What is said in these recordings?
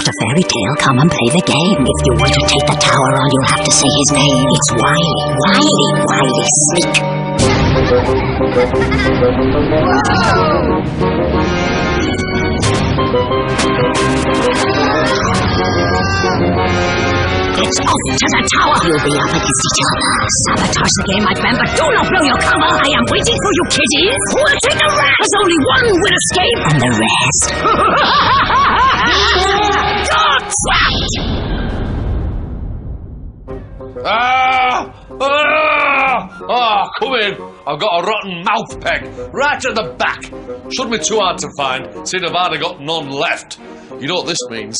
not a fairy tale. Come and play the game. If you want to take the tower on, you'll have to say his name. It's Wily Sneak. It's off to the tower. You'll be up against each other. Sabotage the game, my friend, but do not blow your cover. I am waiting for you, kiddies. Who will take the rest? There's only one will escape, and the rest. You're trapped! Come in. I've got a rotten mouth peg right at the back. Shouldn't be too hard to find, seeing I've hardly got none left. You know what this means?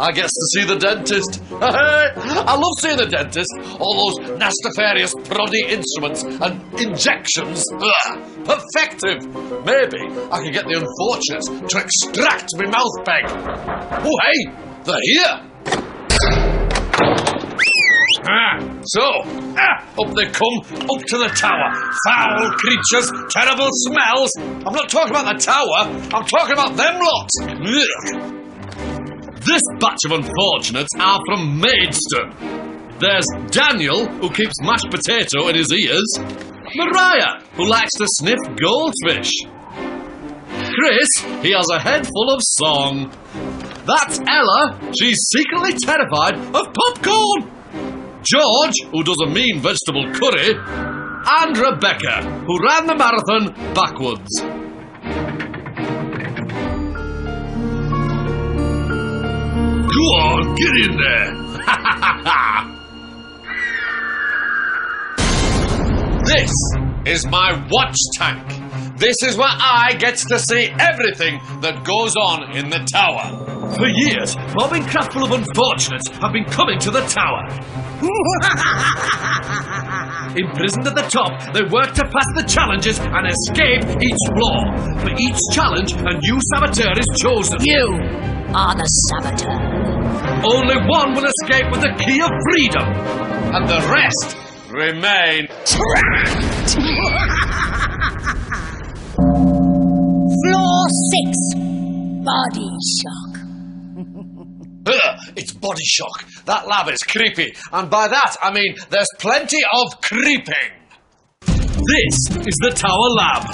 I get to see the dentist. I love seeing the dentist. All those nastafarious proddy instruments and injections. Perfective. Maybe I can get the unfortunates to extract my mouth peg. Oh, hey, they're here. Up they come, up to the tower. Foul creatures, terrible smells. I'm not talking about the tower, I'm talking about them lot. Ugh. This batch of unfortunates are from Maidstone. There's Daniel, who keeps mashed potato in his ears. Mariah, who likes to sniff goldfish. Chris, he has a head full of song. That's Ella, she's secretly terrified of popcorn. George, who does a mean vegetable curry, and Rebecca, who ran the marathon backwards. Go on, get in there! This is my watch tank. This is where I get to see everything that goes on in the tower. For years, mobbing craftful of unfortunates have been coming to the tower. Imprisoned at the top, they work to pass the challenges and escape each floor. For each challenge, a new saboteur is chosen. You are the saboteur. Only one will escape with the key of freedom, and the rest remain trapped. Floor 6. Body shock. It's body shock. That lab is creepy, and by that I mean there's plenty of creeping. This is the tower lab.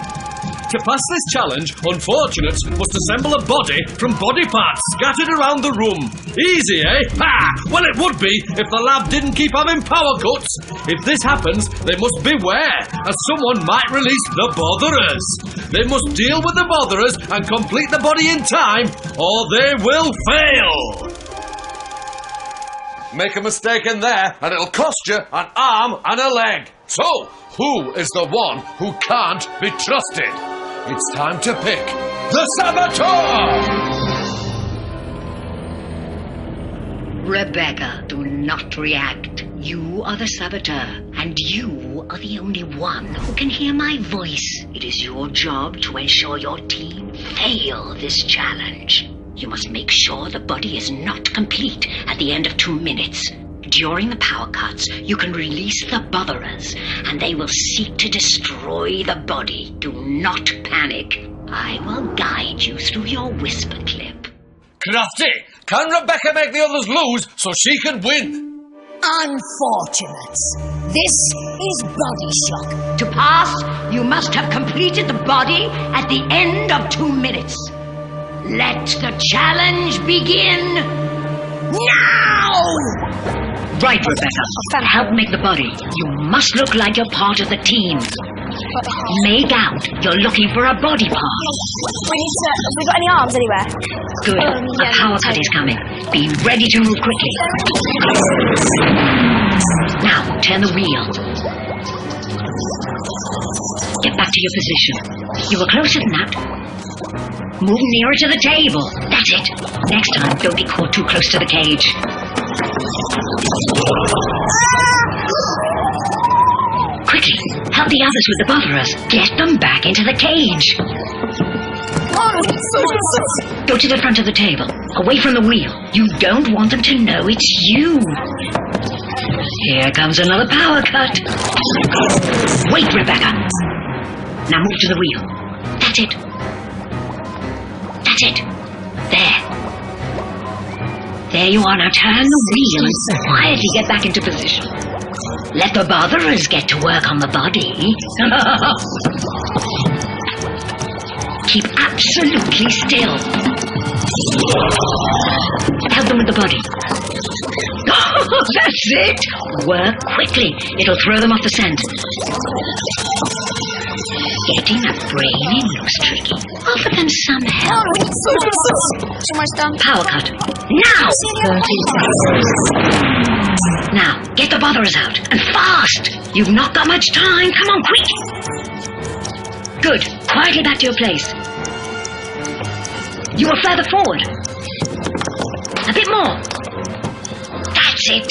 To pass this challenge, unfortunates must assemble a body from body parts scattered around the room. Easy, eh? Ha! Well, it would be if the lab didn't keep having power cuts. If this happens, they must beware, as someone might release the botherers. They must deal with the botherers and complete the body in time, or they will fail. Make a mistake in there, and it'll cost you an arm and a leg. So, who is the one who can't be trusted? It's time to pick the saboteur! Rebecca, do not react. You are the saboteur, and you are the only one who can hear my voice. It is your job to ensure your team fail this challenge. You must make sure the body is not complete at the end of 2 minutes. During the power cuts, you can release the botherers, and they will seek to destroy the body. Do not panic. I will guide you through your whisper clip. Crafty, can Rebecca make the others lose so she can win? Unfortunates. This is body shock. To pass, you must have completed the body at the end of 2 minutes. Let the challenge begin now! Right, Rebecca. Help make the body. You must look like you're part of the team. Make out you're looking for a body part. Have we got any arms anywhere? Good. A power cut is coming. Be ready to move quickly. Now, turn the wheel. Get back to your position. You were closer than that. Move nearer to the table. That's it. Next time, don't be caught too close to the cage. Quickly, help the others with the botherers. Get them back into the cage. Go to the front of the table, away from the wheel. You don't want them to know it's you. Here comes another power cut. Wait, Rebecca. Now move to the wheel. That's it. That's it. There. There you are. Now turn the wheel and quietly get back into position. Let the botherers get to work on the body. Keep absolutely still. Help them with the body. Oh, that's it. Work quickly. It'll throw them off the scent. Getting a brain in looks tricky. Offer them some help. Almost done. Power cut. Now! 30 seconds. Now, get the botherers out. And fast! You've not got much time. Come on, quick! Good. Quietly back to your place. You are further forward. A bit more. That's it.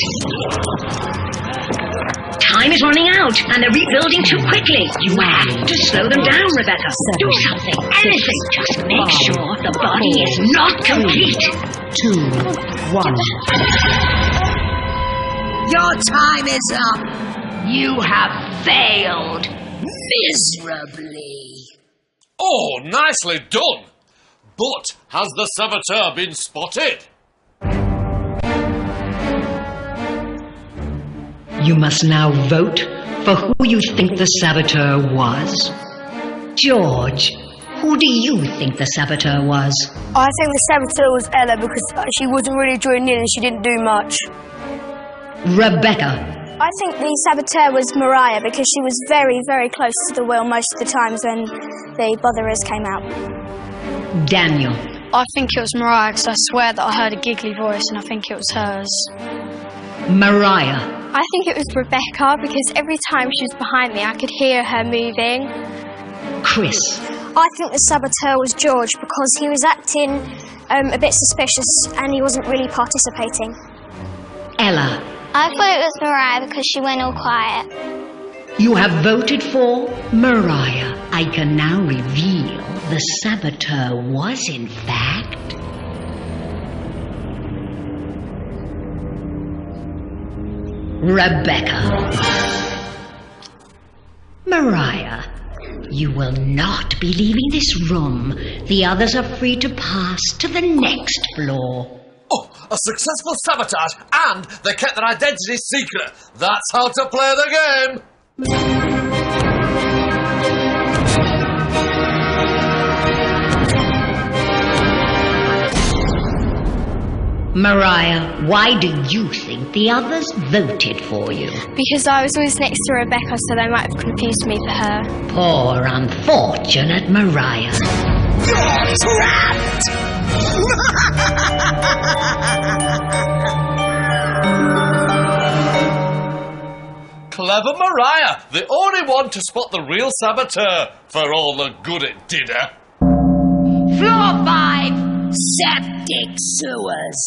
Time is running out, and they're rebuilding too quickly. You have to slow them down, Rebecca. Do something, anything. Just make sure the body is not complete. 2, 1. Your time is up. You have failed miserably. Oh, nicely done. But has the saboteur been spotted? You must now vote for who you think the saboteur was. George, who do you think the saboteur was? I think the saboteur was Ella because she wasn't really joining in and she didn't do much. Rebecca. I think the saboteur was Mariah because she was very, very close to the wheel most of the times when the botherers came out. Daniel. I think it was Mariah because I swear that I heard a giggly voice and I think it was hers. Mariah. I think it was Rebecca because every time she was behind me I could hear her moving. Chris. I think the saboteur was George because he was acting a bit suspicious and he wasn't really participating. Ella. I thought it was Mariah because she went all quiet. You have voted for Mariah. I can now reveal the saboteur was in fact Rebecca. Mariah, you will not be leaving this room. The others are free to pass to the next floor. Oh, a successful sabotage, and they kept their identity secret. That's how to play the game. Mariah, why do you think the others voted for you? Because I was always next to Rebecca, so they might have confused me for her. Poor, unfortunate Mariah. You're trapped! Clever Mariah, the only one to spot the real saboteur, for all the good it did her. Floor 5! Septic sewers.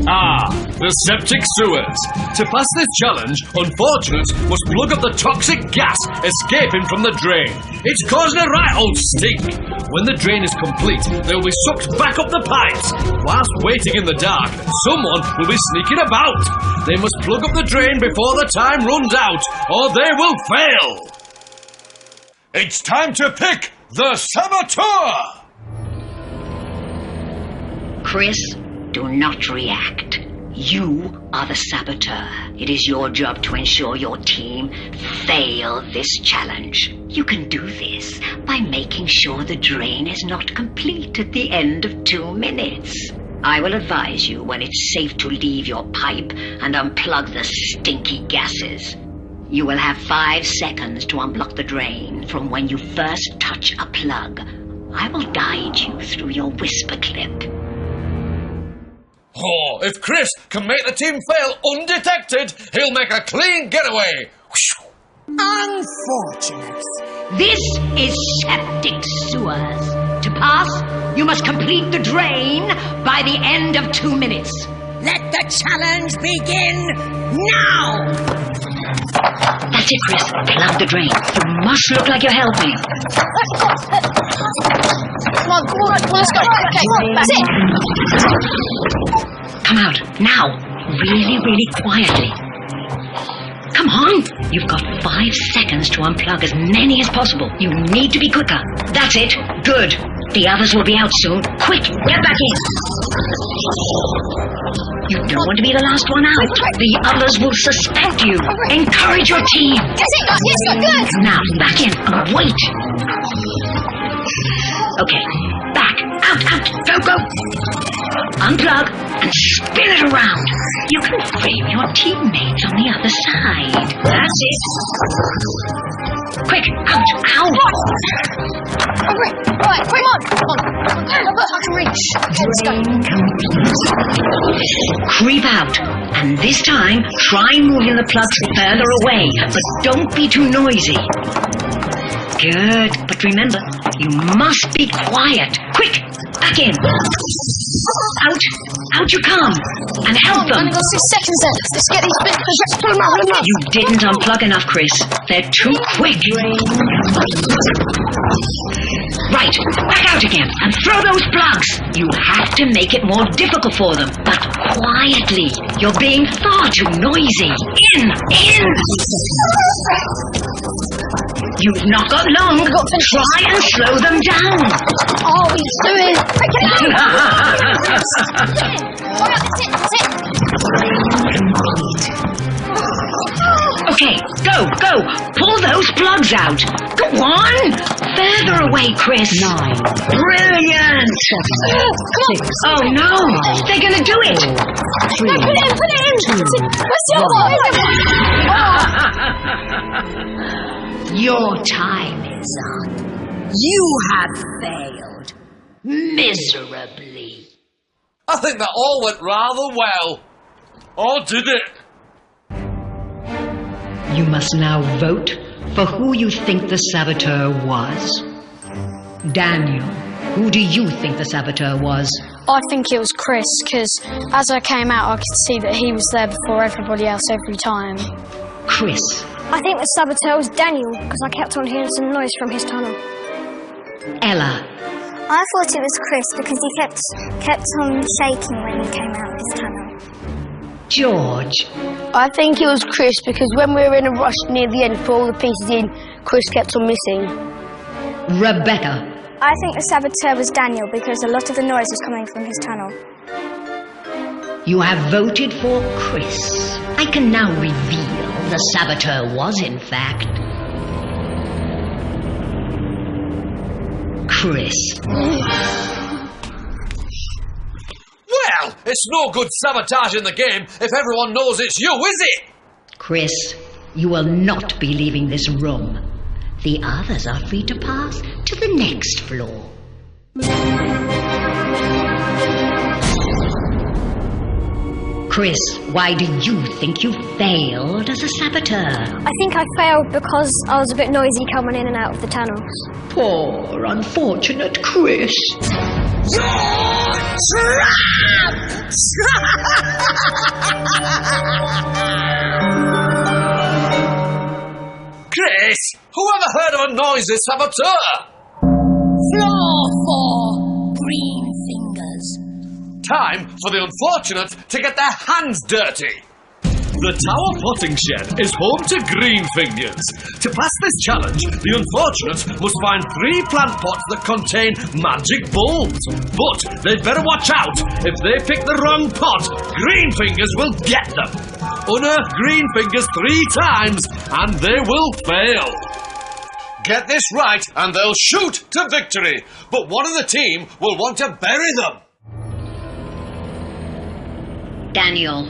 Ah, the septic sewers. To pass this challenge, unfortunates must plug up the toxic gas escaping from the drain. It's causing a right old stink. When the drain is complete, they will be sucked back up the pipes. Whilst waiting in the dark, someone will be sneaking about. They must plug up the drain before the time runs out, or they will fail. It's time to pick the saboteur! Chris, do not react. You are the saboteur. It is your job to ensure your team fail this challenge. You can do this by making sure the drain is not complete at the end of 2 minutes. I will advise you when it's safe to leave your pipe and unplug the stinky gases. You will have 5 seconds to unblock the drain from when you first touch a plug. I will guide you through your whisper clip. Oh, if Chris can make the team fail undetected, he'll make a clean getaway. Unfortunate. This is septic sewers. To pass, you must complete the drain by the end of 2 minutes. Let the challenge begin now! That's it, Chris. Plug the drain. You must look like you're helping. Come on, let's go. Okay, that's it. Come out, now. Really, really quietly. Come on. You've got 5 seconds to unplug as many as possible. You need to be quicker. That's it. Good. The others will be out soon. Quick, get back in. You don't want to be the last one out. The others will suspect you. Encourage your team. That's it, good. Now, back in and wait. Okay, back, out, go. Unplug and spin it around. You can frame your teammates on the other side. That's it. Quick, out. Right, come on. I can reach. Let's go. Creep out, and this time try moving the plugs further away, but don't be too noisy. Good, but remember, you must be quiet. Quick, back in. Out you come, and help them. Only got 6 seconds left. Let's get these bits. Let's pull them out. You didn't unplug enough, Chris. They're too quick. Right, back out again, and throw those plugs. You have to make it more difficult for them, but quietly. You're being far too noisy. In. You've not got long. Try and slow them down. Oh, he's doing. That's it. Okay, go. Pull those plugs out. Go on. Further away, Chris. 9. Brilliant. Oh, no. They're going to do it. 3. No, put it in. 2. Your time is up. You have failed miserably. I think that all went rather well. Or did it? You must now vote for who you think the saboteur was. Daniel, who do you think the saboteur was? I think it was Chris, because as I came out, I could see that he was there before everybody else every time. Chris. I think the saboteur was Daniel, because I kept on hearing some noise from his tunnel. Ella. I thought it was Chris because he kept on shaking when he came out of his tunnel. George. I think it was Chris because when we were in a rush near the end to put all the pieces in, Chris kept on missing. Rebecca. I think the saboteur was Daniel because a lot of the noise was coming from his tunnel. You have voted for Chris. I can now reveal the saboteur was, in fact, Chris. Well, it's no good sabotaging the game if everyone knows it's you, is it? Chris, you will not be leaving this room. The others are free to pass to the next floor. Chris, why do you think you failed as a saboteur? I think I failed because I was a bit noisy coming in and out of the tunnels. Poor, unfortunate Chris. You're trapped! Chris, whoever heard of a noisy saboteur? Floor 4, green fingers. Time for the unfortunate to get their hands dirty. The tower potting shed is home to green fingers. To pass this challenge, the unfortunates must find 3 plant pots that contain magic bulbs. But they'd better watch out. If they pick the wrong pot, green fingers will get them. Unearth green fingers 3 times and they will fail. Get this right and they'll shoot to victory. But one of the team will want to bury them. Daniel,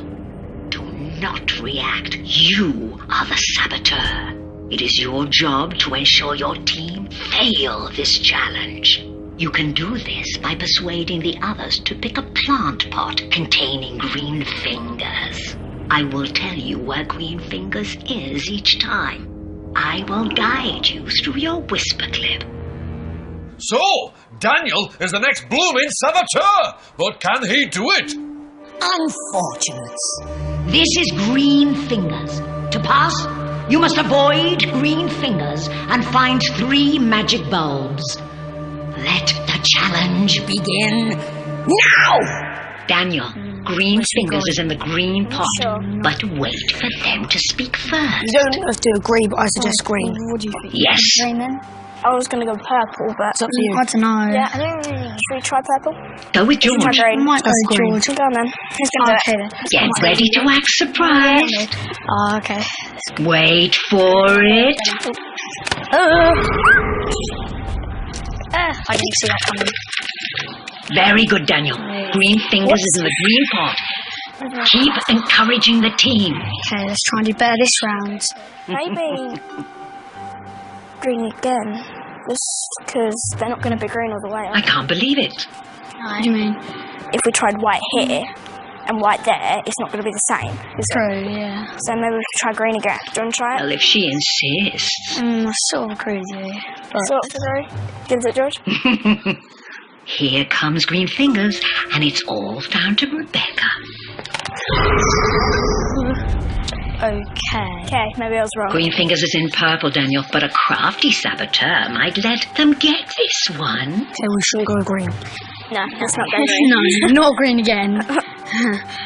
do not react. You are the saboteur. It is your job to ensure your team fail this challenge. You can do this by persuading the others to pick a plant pot containing green fingers. I will tell you where green fingers is each time. I will guide you through your whisper clip. So, Daniel is the next blooming saboteur. But can he do it? Unfortunates. This is green fingers. To pass, you must avoid green fingers and find 3 magic bulbs. Let the challenge begin now! Daniel, green fingers is in the green pot, but wait for them to speak first. You don't have to agree, but I suggest green. What do you think? Yes. Green then? I was going to go purple, but... It's up to you. I don't know. Yeah, I don't really... Should we try purple? Go with George. Try green. I might go with green. George. Go on then. Who's going to do it? Get ready to act surprised. Oh, okay. Wait for it. I didn't see that coming. Very good, Daniel. Green fingers is in the green pot. Keep encouraging the team. Okay, let's try and do better this round. Maybe green again. Just because they're not going to be green all the way. I can't believe it. What do you mean? If we tried white here and white there, it's not going to be the same. Is it? True, yeah. So maybe we should try green again. Do you want to try it? Well, if she insists. I sort of agree with you. Sort of agree. Give it, George. Here comes green fingers, and it's all down to Rebecca. Okay, maybe I was wrong. Green fingers is in purple, Daniel, but a crafty saboteur might let them get this one. Okay, we shouldn't go green. No, let's not go green. No, not green again.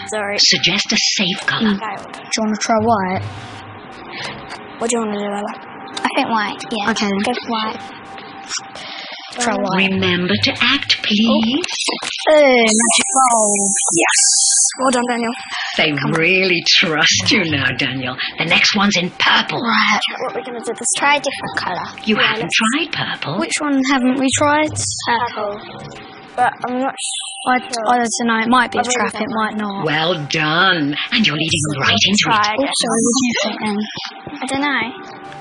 Sorry. Suggest a safe colour. Do you want to try white? What do you want to do, Ella? I think white, yeah. Okay, then. Go for white. Try white. Remember to act, please. Magic bulb. Yes. Well done, Daniel. They really trust you now, Daniel. The next one's in purple. Right. What are we going to do this Try a different colour. You haven't tried purple. Which one haven't we tried? Purple. But I'm not I don't know. It might be a trap. It might not. Well done. And you're leading them right into try it. again. Also, what do you think then? I don't know.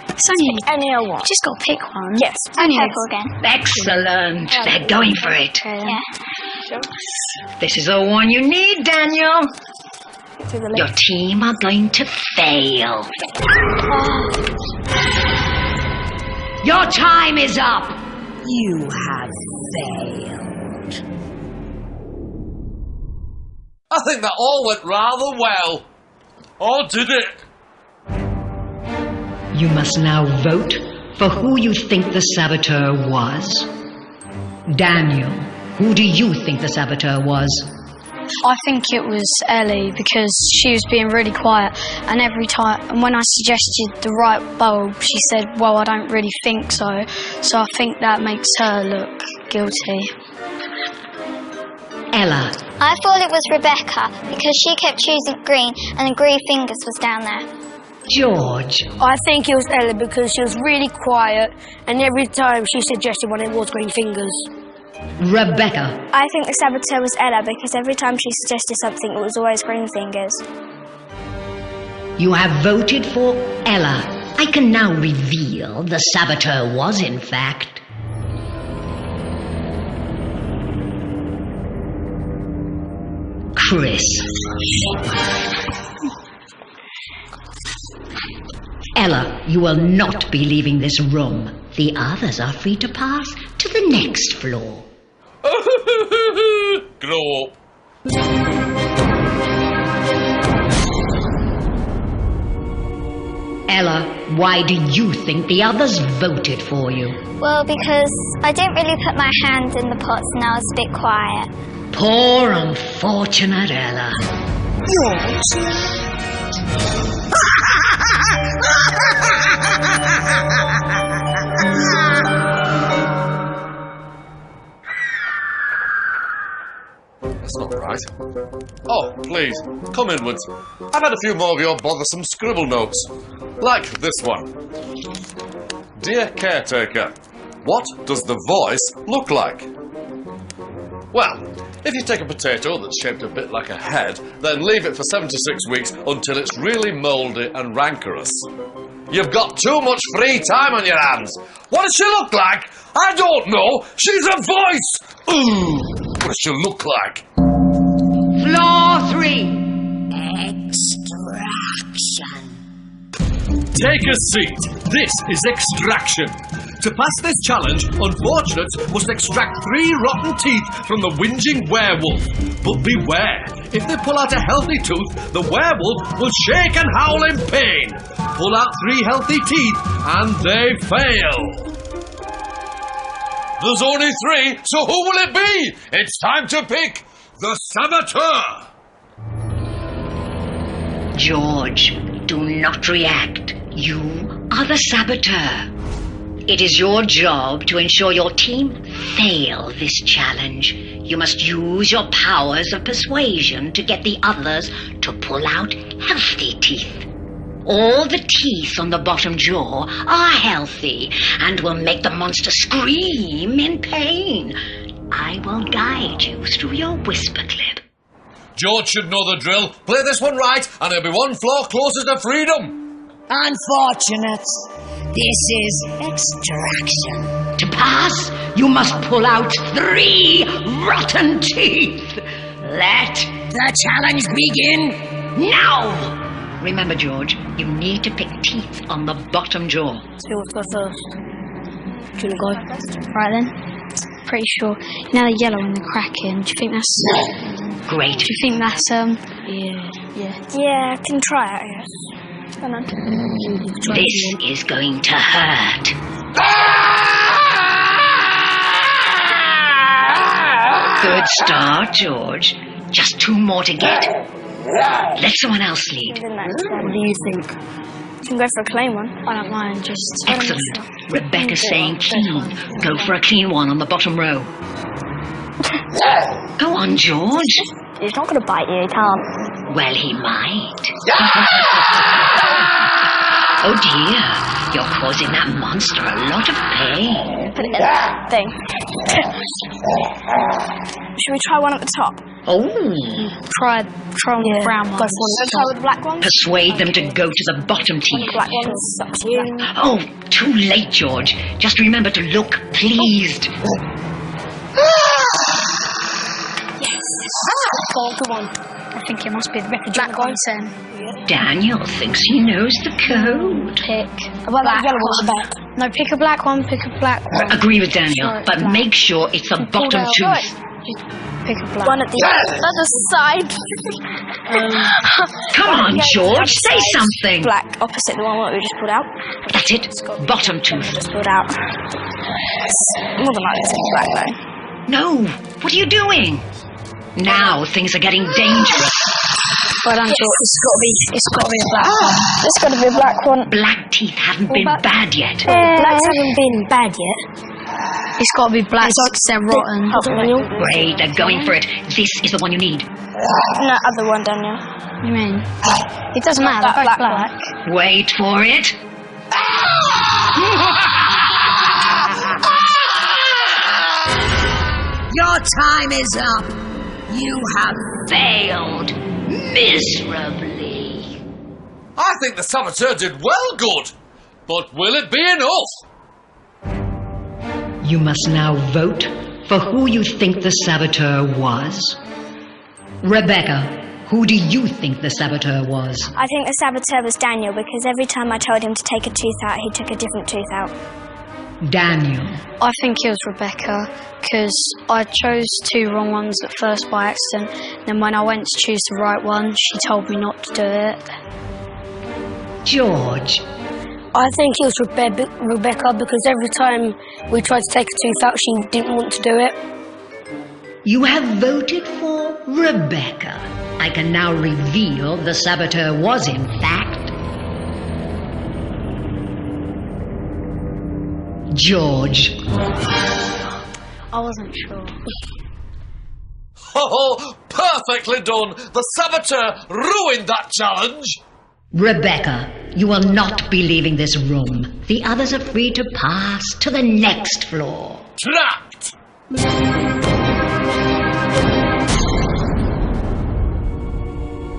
It's only... Any or what? Just got to pick one. Yes. Only Purple again. Excellent. They're going for it. Yeah. This is the one you need, Daniel. To the Your left. team are going to fail. Your time is up. You have failed. I think that all went rather well. Or did it? You must now vote for who you think the saboteur was. Daniel, who do you think the saboteur was? I think it was Ellie because she was being really quiet, and every time, and when I suggested the right bulb, she said, "Well, I don't really think so." So I think that makes her look guilty. Ella. I thought it was Rebecca because she kept choosing green and the green fingers was down there. George. I think it was Ella because she was really quiet and every time she suggested one it was green fingers. Rebecca. I think the saboteur was Ella because every time she suggested something, it was always green fingers. You have voted for Ella. I can now reveal the saboteur was, in fact, Chris. Ella, you will not be leaving this room. The others are free to pass to the next floor. Grow up. Ella, why do you think the others voted for you? Well, because I didn't really put my hand in the pots and I was a bit quiet. Poor unfortunate Ella. That's not right. Oh, please, come inwards. I've had a few more of your bothersome scribble notes. Like this one. Dear caretaker, what does the voice look like? Well, if you take a potato that's shaped a bit like a head, then leave it for 76 weeks until it's really mouldy and rancorous. You've got too much free time on your hands. What does she look like? I don't know. She's a voice. Ooh, what does she look like? Floor 3. Take a seat. This is extraction. To pass this challenge, unfortunates must extract 3 rotten teeth from the whinging werewolf. But beware, if they pull out a healthy tooth, the werewolf will shake and howl in pain. Pull out 3 healthy teeth and they fail. There's only 3, so who will it be? It's time to pick the saboteur. George, do not react. You are the saboteur. It is your job to ensure your team fail this challenge. You must use your powers of persuasion to get the others to pull out healthy teeth. All the teeth on the bottom jaw are healthy and will make the monster scream in pain. I will guide you through your whisper clip. George should know the drill. Play this one right, and he'll be one floor closer to freedom. Unfortunate. This is extraction. To pass, you must pull out 3 rotten teeth. Let The challenge begin now! Remember, George, you need to pick teeth on the bottom jaw. So what's go first? Do you want to go? Right then. Pretty sure. You know the yellow and the cracking. Do you think that's... Great. Do you think that's, Yeah, I can try it, I guess. Come on. This is going to hurt. Good start, George. Just 2 more to get. Let someone else lead. What do you think? You can go for a clean one. I don't mind, just... Excellent. Rebecca's saying clean. Go for a clean one on the bottom row. Go on, George. He's not going to bite you, he can't. Well, he might. Oh dear, you're causing that monster a lot of pain. Put it in that thing. Should we try one at the top? Oh. Try on the brown one. Let's try with the black ones. Persuade them to go to the bottom teeth. Black ones, up to you. Oh, too late, George. Just remember to look pleased. Come on. I think it must be the black one then. Daniel thinks he knows the code. Pick About that yellow one at the back. No, pick a black one, pick a black one. Agree with Daniel, but make sure it's the bottom tooth. Pick a black One at the other side. Come on, George, say something. Black, opposite the one that we just pulled out. That's it, bottom tooth. Just pulled out. It's more than likely it's black though. No, what are you doing? Now things are getting dangerous. Well done, George. It's got to be a black one. It's got to be a black one. Black teeth haven't been bad yet. Blacks haven't been bad yet. It's got to be black because they're rotten. Great, they're going for it. This is the one you need. No, other one, Daniel. What do you mean? It doesn't matter, they're both black. Wait for it. Your time is up. You have failed miserably. I think the saboteur did well good. But will it be enough? You must now vote for who you think the saboteur was. Rebecca, who do you think the saboteur was? I think the saboteur was Daniel because every time I told him to take a tooth out, he took a different tooth out. Daniel. I think it was Rebecca because I chose 2 wrong ones at first by accident. Then when I went to choose the right one, she told me not to do it. George. I think it was Rebecca because every time we tried to take a tooth out, she didn't want to do it. You have voted for Rebecca. I can now reveal the saboteur was, in fact, George. I wasn't sure. Oh, perfectly done. The saboteur ruined that challenge. Rebecca, you will not be leaving this room. The others are free to pass to the next floor. Trapped.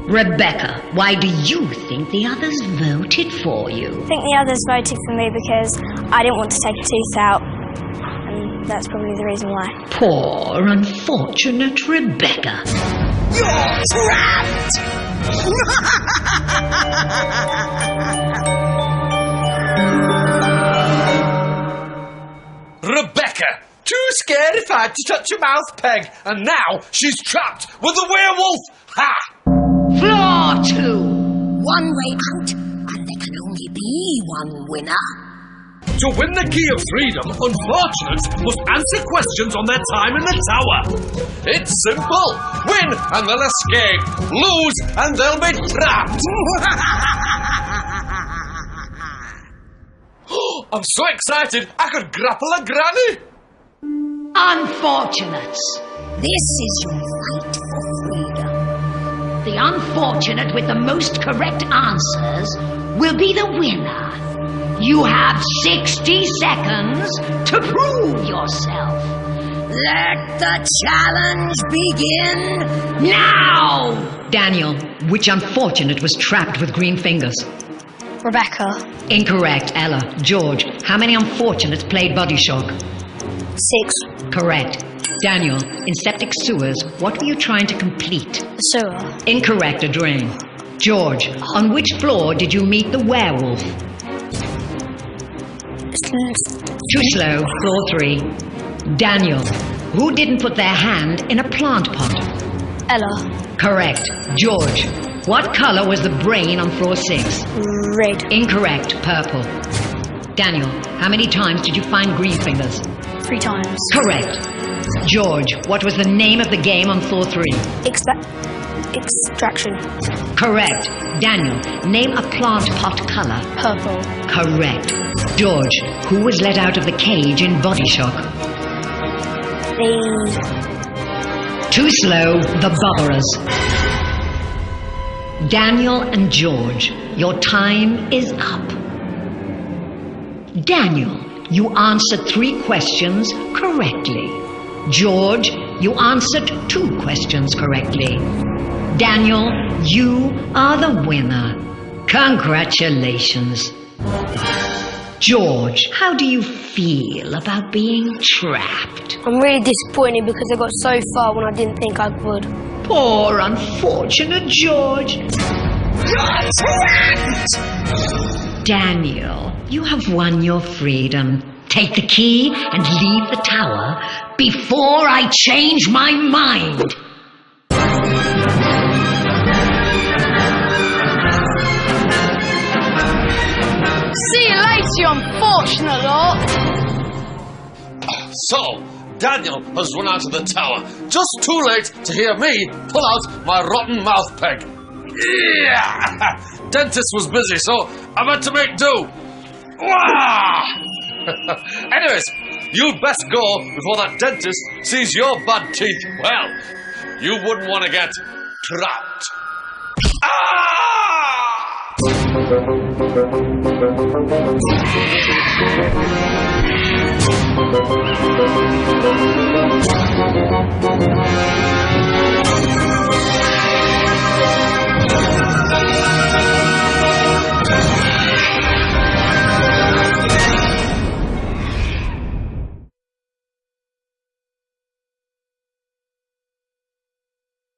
Rebecca, why do you think the others voted for you? I think the others voted for me because I didn't want to take a tooth out. And that's probably the reason why. Poor, unfortunate Rebecca. You're trapped! Rebecca, too scarified to touch a mouth peg, and now she's trapped with the werewolf. Ha! Floor 2. One way out, and there can only be one winner. To win the key of freedom, unfortunates must answer questions on their time in the tower. It's simple. Win and they'll escape. Lose and they'll be trapped. I'm so excited I could grapple a granny. Unfortunates. This is your fight for freedom. The unfortunate with the most correct answers will be the winner. You have 60 seconds to prove yourself. Let the challenge begin now! Daniel, which unfortunate was trapped with green fingers? Rebecca. Incorrect, Ella. George, how many unfortunates played Body Shock? 6. Correct. Daniel, in septic sewers, what were you trying to complete? The sewer. Incorrect, a drain. George, on which floor did you meet the werewolf? Too slow, floor 3. Daniel, who didn't put their hand in a plant pot? Ella. Correct. George, what color was the brain on floor 6? Red. Incorrect, purple. Daniel, how many times did you find green fingers? 3 times. Correct. George, what was the name of the game on floor 3? Extraction. Correct. Daniel, name a plant pot color. Purple. Correct. George, who was let out of the cage in Body Shock? Too slow, the Botherers. Daniel and George, your time is up. Daniel, you answered 3 questions correctly. George, you answered 2 questions correctly. Daniel, you are the winner. Congratulations. George, how do you feel about being trapped? I'm really disappointed because I got so far when I didn't think I would. Poor unfortunate George. You're trapped! Daniel, you have won your freedom. Take the key and leave the tower before I change my mind. See you later, you unfortunate lot. So, Daniel has run out of the tower. Just too late to hear me pull out my rotten mouth peg. Yeah! Dentist was busy, so I had to make do. Wah! Anyways, you'd best go before that dentist sees your bad teeth. Well, you wouldn't want to get trapped. Ah!